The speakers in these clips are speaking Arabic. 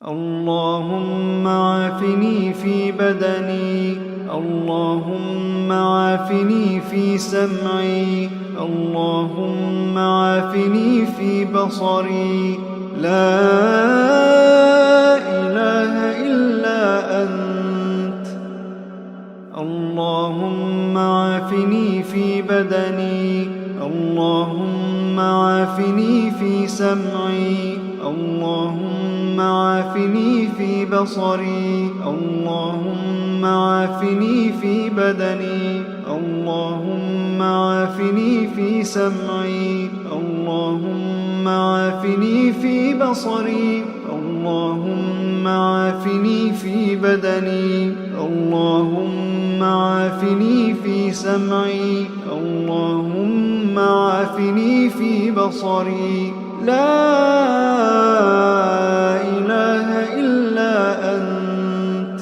اللهم عافني في بدني، اللهم عافني في سمعي، اللهم عافني في بصري. لا إله إلا أنت. اللهم عافني في بدني، اللهم عافني في سمعي، اللهم عافني في بصري، اللهم عافني في بدني، اللهم عافني في سمعي، اللهم عافني في بصري، اللهم عافني في بدني، اللهم عافني في سمعي، اللهم عافني في بصري. لا إله إلا أنت.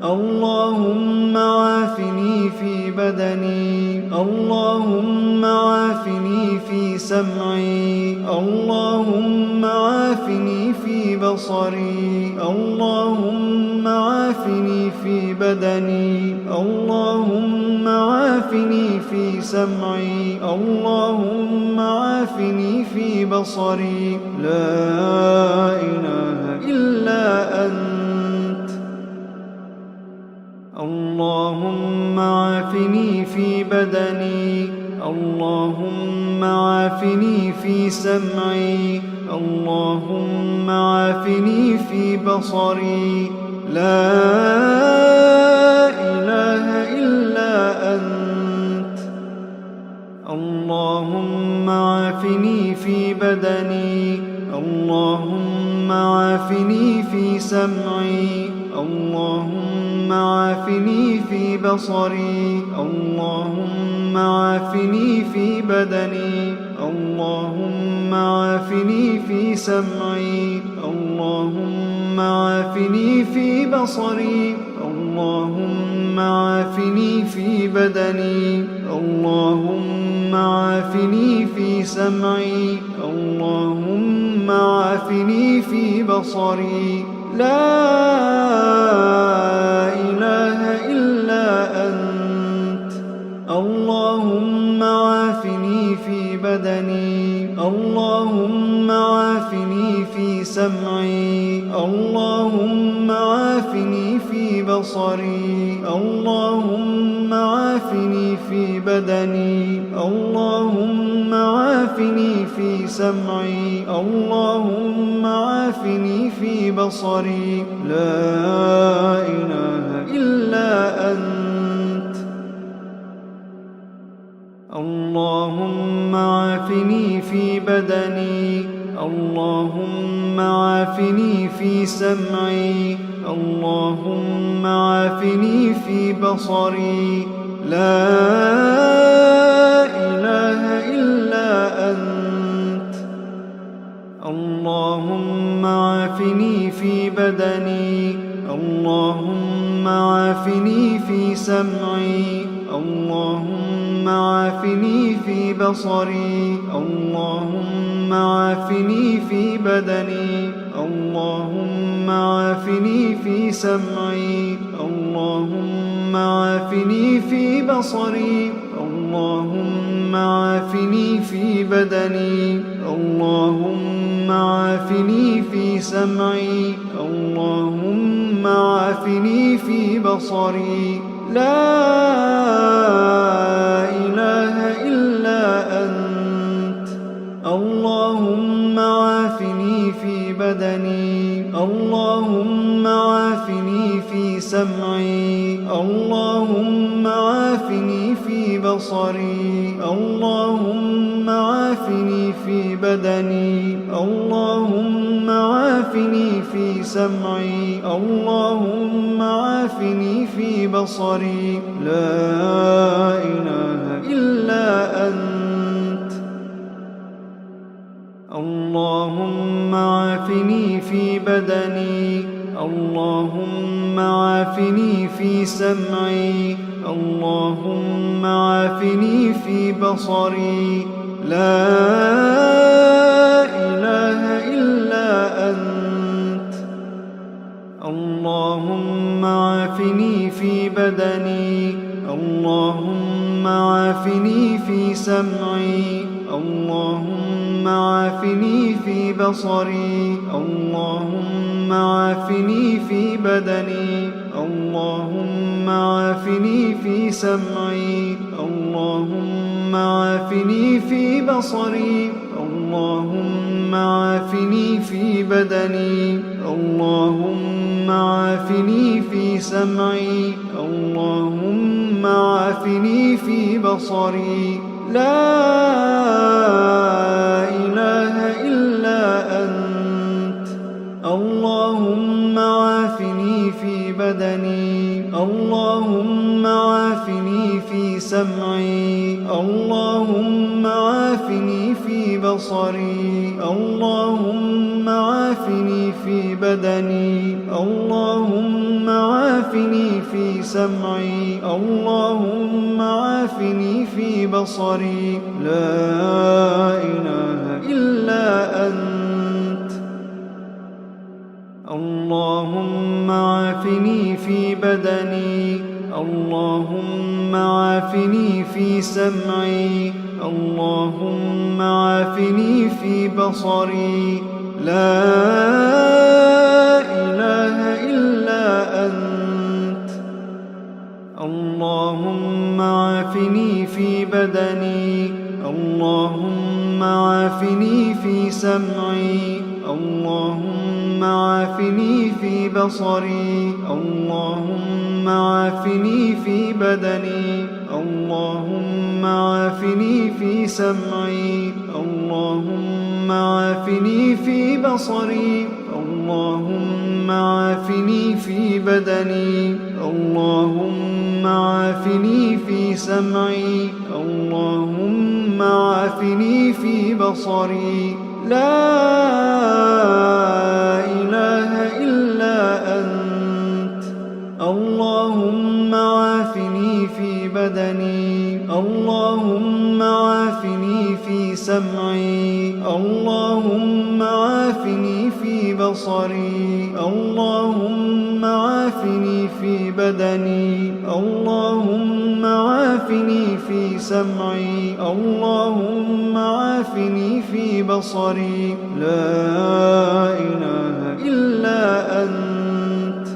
اللهم عافني في بدني، اللهم عافني في سمعي، اللهم عافني في بصري، اللهم عافني في بدني، اللهم عافني في سمعي، اللهم عافني في بصري. لا إله إلا أنت. اللهم عافني في بدني، اللهم عافني في سمعي، اللهم عافني في بصري. لا إله إلا أنت. اللهم عافني في بدني، اللهم عافني في سمعي، اللهم عافني في بصري، اللهم عافني في بدني، اللهم عافني في سمعي، اللهم عافني في بصري، اللهم عافني في بدني، اللهم عافني في سمعي، اللهم عافني في بصري. لا إله إلا أنت. اللهم عافني في بدني، اللهم عافني في سمعي، اللهم عافني في بصري، اللهم عافني في بدني، اللهم عافني في سمعي، اللهم عافني في بصري. لا إله إلا أنت. اللهم عافني في بدني، اللهم عافني في سمعي، اللهم عافني في بصري. لا إله إلا أنت. اللهم عافني في بدني، اللهم عافني في سمعي، اللهم عافني في بصري، اللهم عافني في بدني، اللهم عافني في سمعي، اللهم عافني في بصري، اللهم عافني في بدني، اللهم عافني في سمعي، اللهم عافني في بصري. لا إله إلا أنت. اللهم عافني في بدني، اللهم عافني في سمعي، اللهم عافني في بصري، اللهم عافني في بدني، اللهم عافني في سمعي، اللهم عافني في بصري. لا إله إلا أنت. اللهم عافني في بدني، اللهم عافني في سمعي، اللهم عافني في بصري. لا إله إلا أنت. اللهم عافني في بدني اللهم عافني في سمعي اللهم عافني في بصري اللهم عافني في بدني اللهم عافني في سمعي اللهم عافني في بصري اللهم عافني في بدني اللهم عافني في سمعي اللهم عافني في بصري لا إله إلا أنت اللهم عافني في بدني اللهم عافني في سمعي اللهم عافني في بصري اللهم عافني في بدني اللهم عافني في سمعي اللهم عافني في بصري لا إله إلا أنت اللهم عافني في بدني اللهم عافني في سمعي اللهم عافني في بصري لا إله إلا أنت اللهم عافني في بدني اللهم عافني في سمعي اللهم عافني في بصري اللهم عافني في بدني اللهم عافني في سمعي اللهم عافني في بصري اللهم عافني في بدني اللهم عافني في سمعي اللهم عافني في بصري لا إله إلا أنت اللهم عافني في بدني اللهم عافني في سمعي اللهم عافني في بصري اللهم عافني في بدني اللهم عافني في سمعي اللهم عافني في بصري لا إله إلا أنت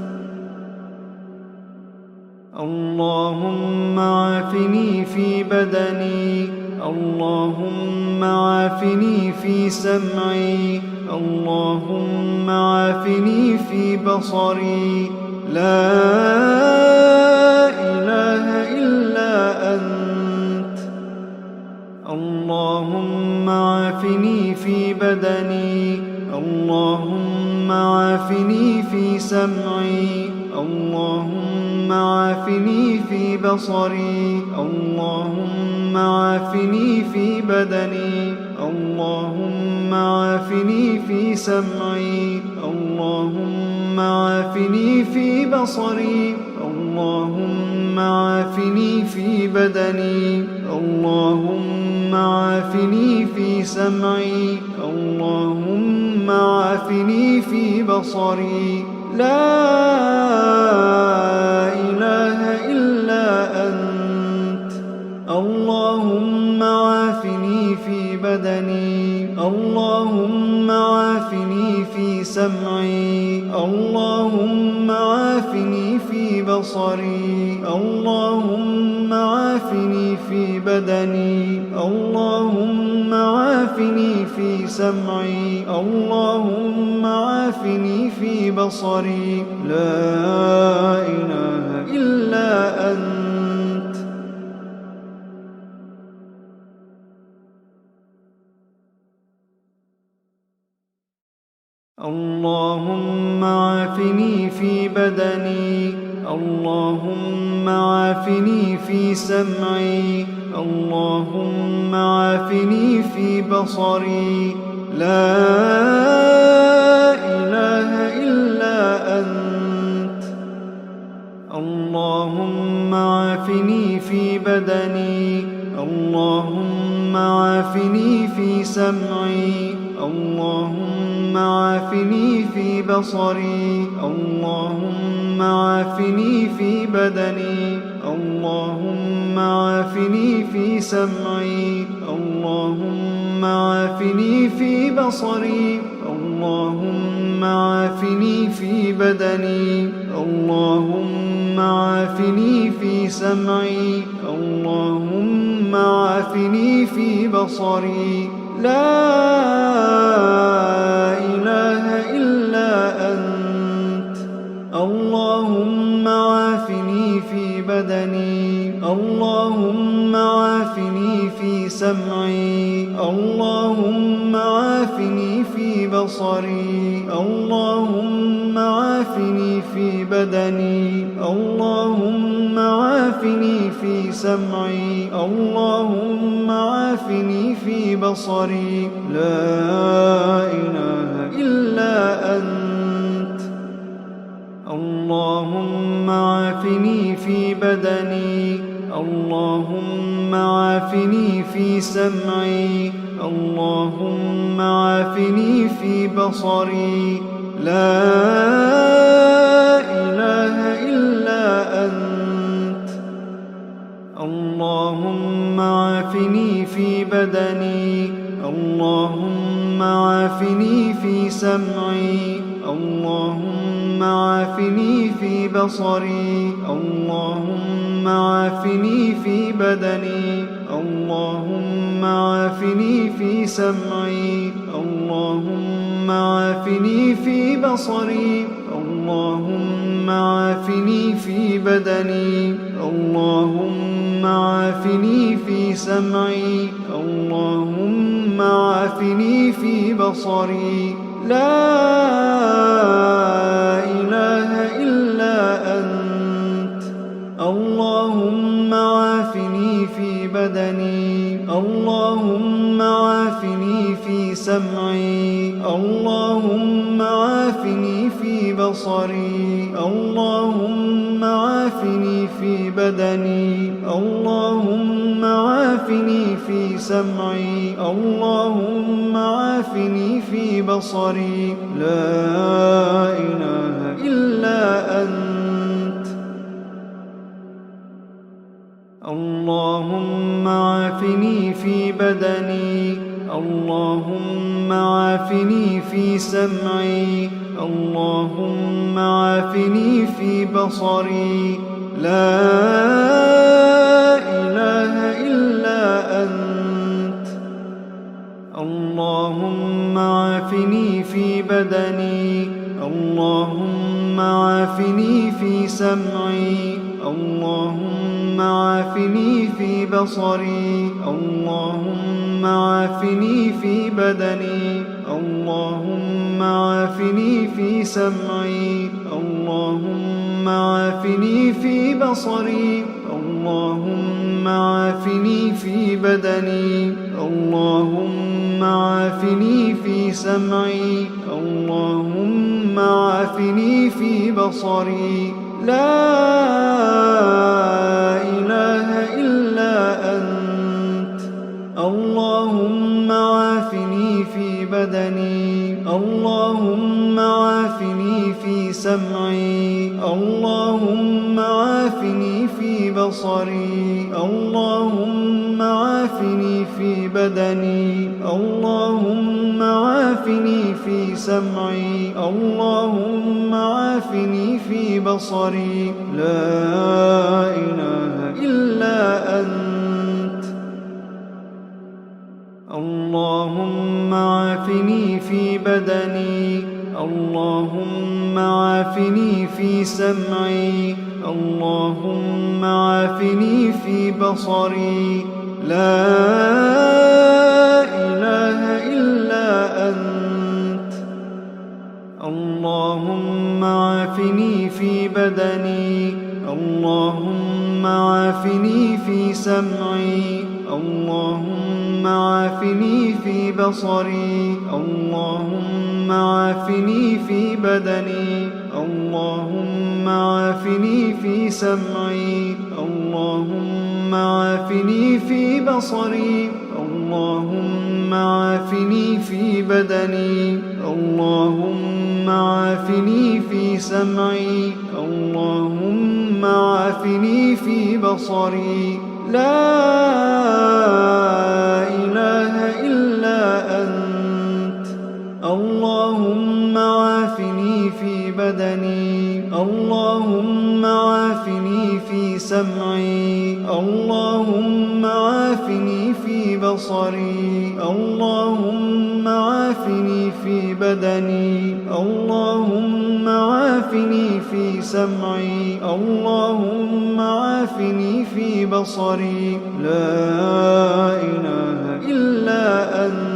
اللهم عافني في بدني اللهم عافني في سمعي اللهم عافني في بصري لا إله إلا أنت اللهم عافني في بدني اللهم عافني في سمعي اللهم عافني في بصري اللهم عافني في بدني اللهم عافني في سمعي اللهم عافني في بصري اللهم عافني في بدني اللهم عافني في سمعي اللهم عافني في بصري لا إله إلا أنت اللهم عافني في بدني اللهم عافني في سمعي اللهم عافني في بصري اللهم عافني في بدني اللهم عافني في سمعي اللهم عافني في بصري لا إله إلا أنت اللهم عافني في بدني اللهم عافني في سمعي اللهم عافني في بصري لا إله إلا أنت اللهم عافني في بدني اللهم عافني في سمعي اللهم عافني في في بصري اللهم عافني في بدني اللهم عافني في سمعي اللهم عافني في بصري اللهم عافني في بدني اللهم عافني في سمعي اللهم عافني في بصري لا إله إلا أنت اللهم عافني في بدني اللهم عافني في سمعي اللهم عافني في بصري اللهم عافني في بدني اللهم عافني في سمعي اللهم عافني في بصري لا إله إلا أنت اللهم عافني في بدني اللهم عافني في سمعي اللهم عافني في بصري لا إله إلا أنت اللهم عافني في بدني اللهم عافني في سمعي اللهم عافني في بصري اللهم عافني في بدني اللهم عافني في سمعي اللهم عافني في بصري اللهم عافني في بدني اللهم عافني في سمعي اللهم عافني في بصري لا إله إلا أنت اللهم عافني في بدني اللهم عافني في سمعي اللهم عافني في بصري اللهم عافني في بدني اللهم عافني في سمعي اللهم عافني في بصري لا إله إلا أنت اللهم عافني في بدني اللهم عافني في سمعي اللهم عافني في بصري لا إله إلا أنت اللهم عافني في بدني اللهم عافني في سمعي اللهم عافني في بصري اللهم عافني في بدني اللهم عافني في سمعي اللهم عافني في بصري اللهم عافني في بدني اللهم عافني في سمعي اللهم عافني في بصري لا إله إلا أنت اللهم عافني في بدني اللهم عافني في سمعي اللهم عافني في بصري اللهم عافني في بدني اللهم عافني في سمعي اللهم عافني في بصري لا إله إلا أنت اللهم عافني في بدني اللهم عافني في سمعي اللهم عافني في بصري لا إله إلا أنت اللهم عافني في بدني اللهم عافني في سمعي اللهم عافني في بصري اللهم عافني في بدني اللهم عافني في سمعي اللهم عافني في بصري اللهم عافني في بدني اللهم عافني في سمعي اللهم عافني في بصري لا إله إلا أنت اللهم عافني في بدني اللهم عافني في سمعي اللهم عافني في بصري اللهم عافني في بدني اللهم عافني في سمعي اللهم عافني في بصري لا إله إلا أنت